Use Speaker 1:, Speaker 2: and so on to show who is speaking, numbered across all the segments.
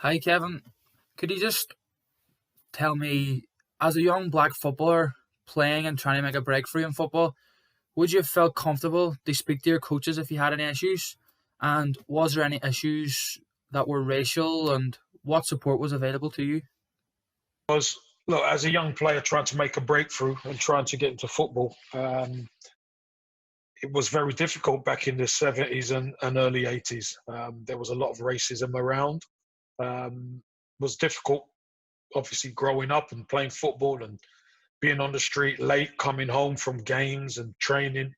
Speaker 1: Hi, Kevin. Could you just tell me, as a young black footballer playing and trying to make a breakthrough in football, would you have felt comfortable to speak to your coaches if you had any issues? And was there any issues that were racial, and what support was available to you?
Speaker 2: Was Look, as a young player trying to make a breakthrough and trying to get into football, it was very difficult back in the 70s and early 80s. There was a lot of racism around. It was difficult, obviously, growing up and playing football and being on the street late, coming home from games and training.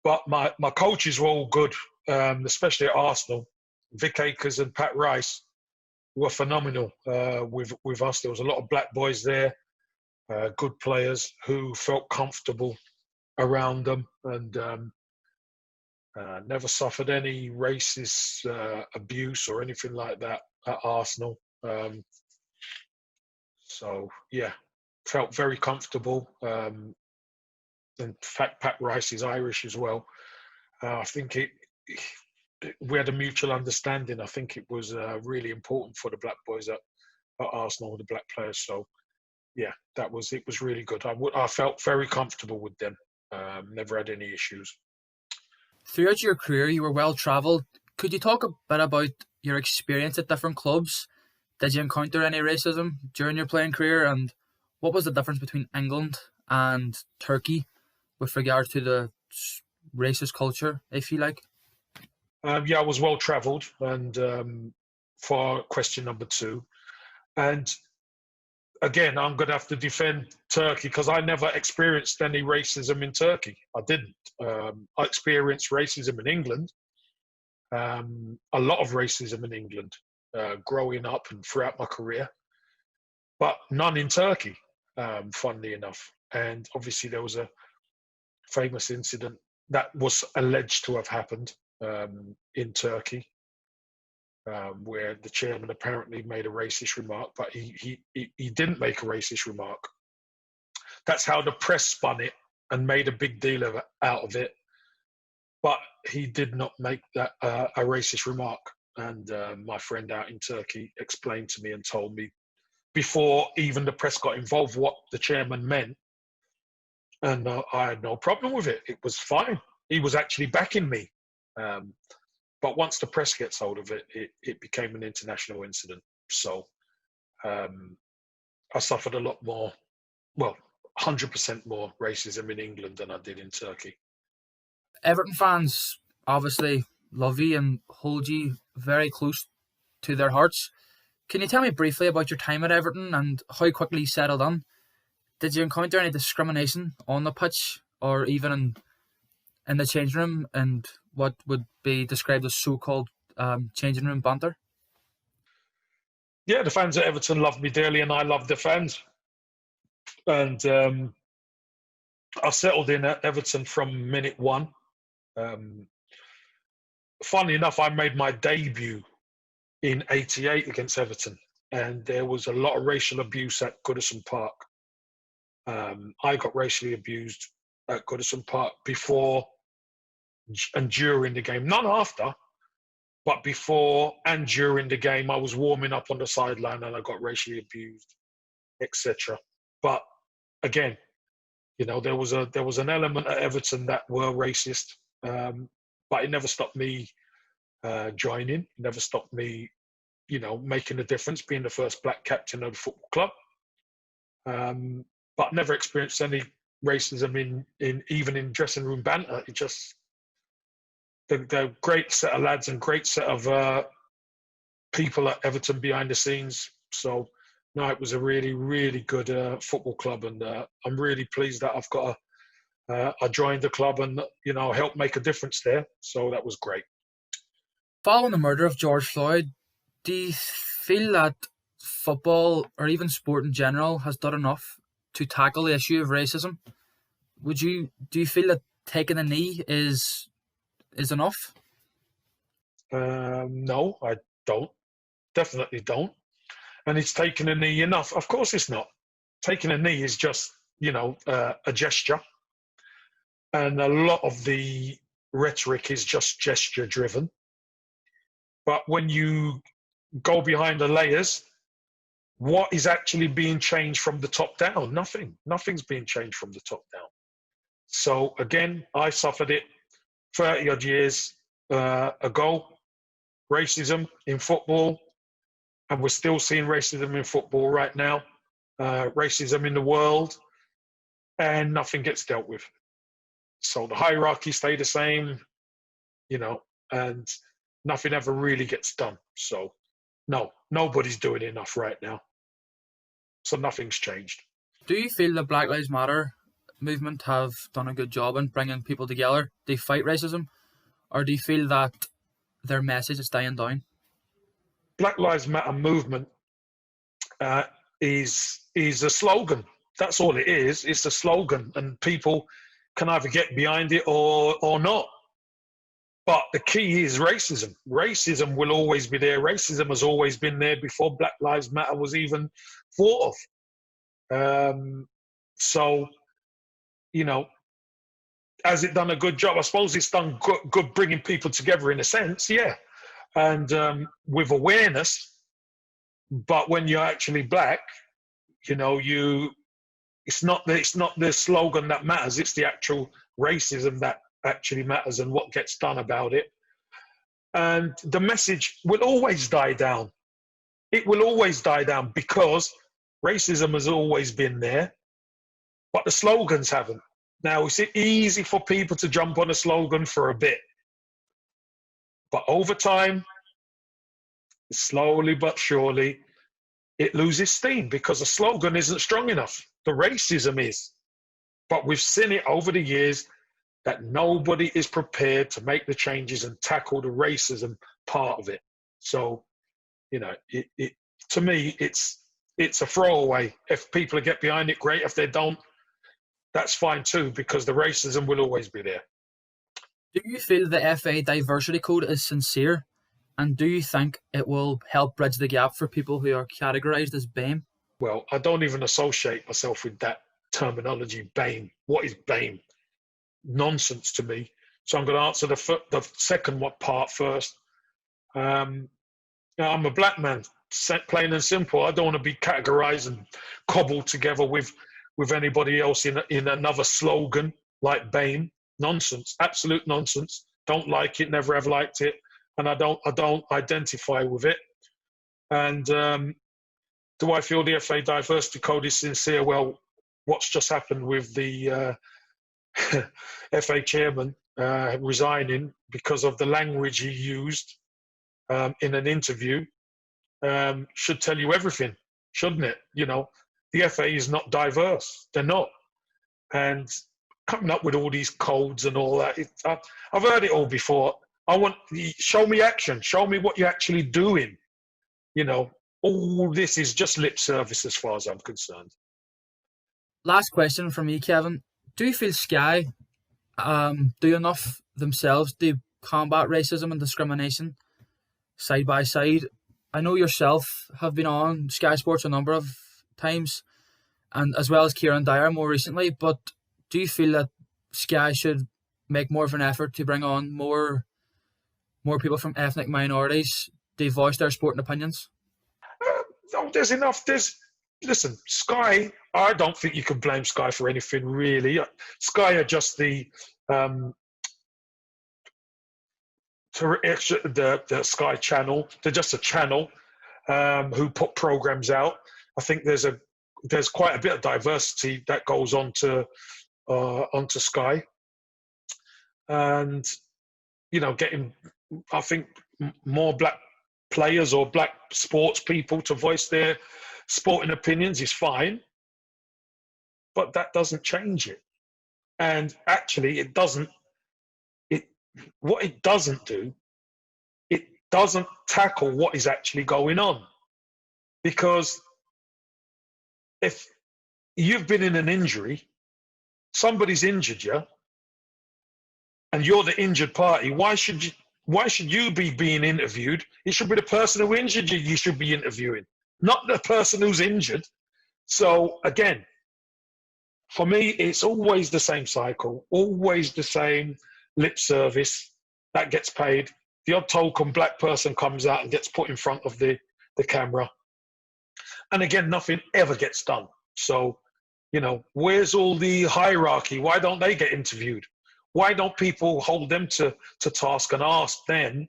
Speaker 2: But my coaches were all good, especially at Arsenal. Vic Akers and Pat Rice were phenomenal with us. There was a lot of black boys there, good players who felt comfortable around them and never suffered any racist abuse or anything like that at Arsenal. So, yeah, felt very comfortable. In fact, Pat Rice is Irish as well. I think we had a mutual understanding. I think it was really important for the black boys at Arsenal, the black players. So, yeah, it was really good. I felt very comfortable with them. Never had any issues.
Speaker 1: Throughout your career, you were well travelled. Could you talk a bit about your experience at different clubs? Did you encounter any racism during your playing career? And what was the difference between England and Turkey with regard to the racist culture, if you like?
Speaker 2: Yeah, I was well travelled, and for question number two. And again, I'm going to have to defend Turkey because I never experienced any racism in Turkey. I didn't. I experienced racism in England, a lot of racism in England, growing up and throughout my career, but none in Turkey, funnily enough. And obviously there was a famous incident that was alleged to have happened in Turkey, where the chairman apparently made a racist remark, but he didn't make a racist remark. That's how the press spun it and made a big deal out of it. But he did not make that a racist remark. And my friend out in Turkey explained to me and told me before even the press got involved what the chairman meant. And I had no problem with it. It was fine. He was actually backing me. But once the press gets hold of it, it became an international incident. So I suffered a lot more, well, 100% more racism in England than I did in Turkey.
Speaker 1: Everton fans obviously love you and hold you very close to their hearts. Can you tell me briefly about your time at Everton and how quickly you settled on? Did you encounter any discrimination on the pitch or even in the changing room and what would be described as so-called changing room banter?
Speaker 2: Yeah, the fans at Everton loved me dearly and I loved the fans. And I settled in at Everton from minute one. Funnily enough, I made my debut in '88 against Everton, and there was a lot of racial abuse at Goodison Park. I got racially abused at Goodison Park before and during the game, not after, but before and during the game. I was warming up on the sideline and I got racially abused, etc. But again, you know, there was an element at Everton that were racist, but it never stopped me joining. It never stopped me, you know, making a difference, being the first black captain of the football club. But never experienced any racism even in dressing room banter. It just they're a great set of lads and great set of people at Everton behind the scenes. So no, it was a really, really good football club, and I'm really pleased that I joined the club and, you know, helped make a difference there. So that was great.
Speaker 1: Following the murder of George Floyd, do you feel that football or even sport in general has done enough to tackle the issue of racism? Do you feel that taking a knee is enough?
Speaker 2: No, I don't. Definitely don't. And it's taking a knee enough? Of course it's not. Taking a knee is just, you know, a gesture. And a lot of the rhetoric is just gesture driven. But when you go behind the layers, what is actually being changed from the top down? Nothing. Nothing's being changed from the top down. So again, I suffered it 30 odd years ago, racism in football, and we're still seeing racism in football right now, racism in the world, and nothing gets dealt with. So the hierarchy stay the same, and nothing ever really gets done. So no, nobody's doing enough right now. So nothing's changed.
Speaker 1: Do you feel the Black Lives Matter movement have done a good job in bringing people together to fight racism, or do you feel that their message is dying down?
Speaker 2: Black Lives Matter movement is a slogan. That's all it is. It's a slogan, and people can either get behind it or not. But the key is racism. Racism will always be there. Racism has always been there before Black Lives Matter was even thought of. So, has it done a good job? I suppose it's done good bringing people together in a sense, yeah. And with awareness, but when you're actually black, it's not the slogan that matters. It's the actual racism that actually matters and what gets done about it. And the message will always die down. It will always die down because racism has always been there, but the slogans haven't. Now, it's easy for people to jump on a slogan for a bit, but over time, slowly but surely, it loses steam because the slogan isn't strong enough. The racism is. But we've seen it over the years that nobody is prepared to make the changes and tackle the racism part of it. So, to me, it's a throwaway. If people get behind it, great. If they don't, that's fine too, because the racism will always be there.
Speaker 1: Do you feel the FA diversity code is sincere? And do you think it will help bridge the gap for people who are categorised as BAME?
Speaker 2: Well, I don't even associate myself with that terminology, BAME. What is BAME? Nonsense to me. So I'm going to answer the second part first. I'm a black man, plain and simple. I don't want to be categorised and cobbled together with anybody else in another slogan like BAME. Nonsense, absolute nonsense. Don't like it, never have liked it, and I don't identify with it. And do I feel the FA diversity code is sincere? Well, what's just happened with the FA chairman resigning because of the language he used in an interview should tell you everything, shouldn't it? The FA is not diverse. They're not. And coming up with all these codes and all that, I've heard it all before. Show me action. Show me what you're actually doing. All this is just lip service as far as I'm concerned.
Speaker 1: Last question from me, Kevin. Do you feel Sky do enough themselves to combat racism and discrimination side by side? I know yourself have been on Sky Sports a number of times, and as well as Kieran Dyer more recently, but do you feel that Sky should make more of an effort to bring on more people from ethnic minorities to voice their sporting opinions?
Speaker 2: No, there's enough. Listen, Sky, I don't think you can blame Sky for anything, really. Sky are just the Sky channel. They're just a channel who put programs out. I think there's quite a bit of diversity that goes onto Sky, and getting, I think, more black players or black sports people to voice their sporting opinions is fine, but that doesn't change it. And actually, it doesn't. What it doesn't do, it doesn't tackle what is actually going on. Because if you've been in an injury, somebody's injured you, and you're the injured party, why should you be being interviewed? It should be the person who injured you should be interviewing, not the person who's injured. So again, for me, it's always the same cycle, always the same lip service that gets paid. the odd token black person comes out and gets put in front of the camera. And again, nothing ever gets done. So, you know, where's all the hierarchy? Why don't they get interviewed? Why don't people hold them to task and ask them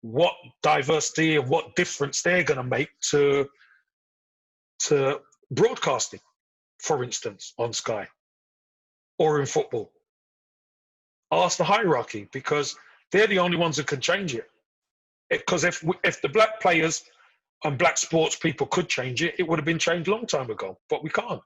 Speaker 2: what diversity and what difference they're going to make to broadcasting, for instance, on Sky or in football? Ask the hierarchy, because they're the only ones who can change it. Because if the black players and black sports people could change it, it would have been changed a long time ago, but we can't.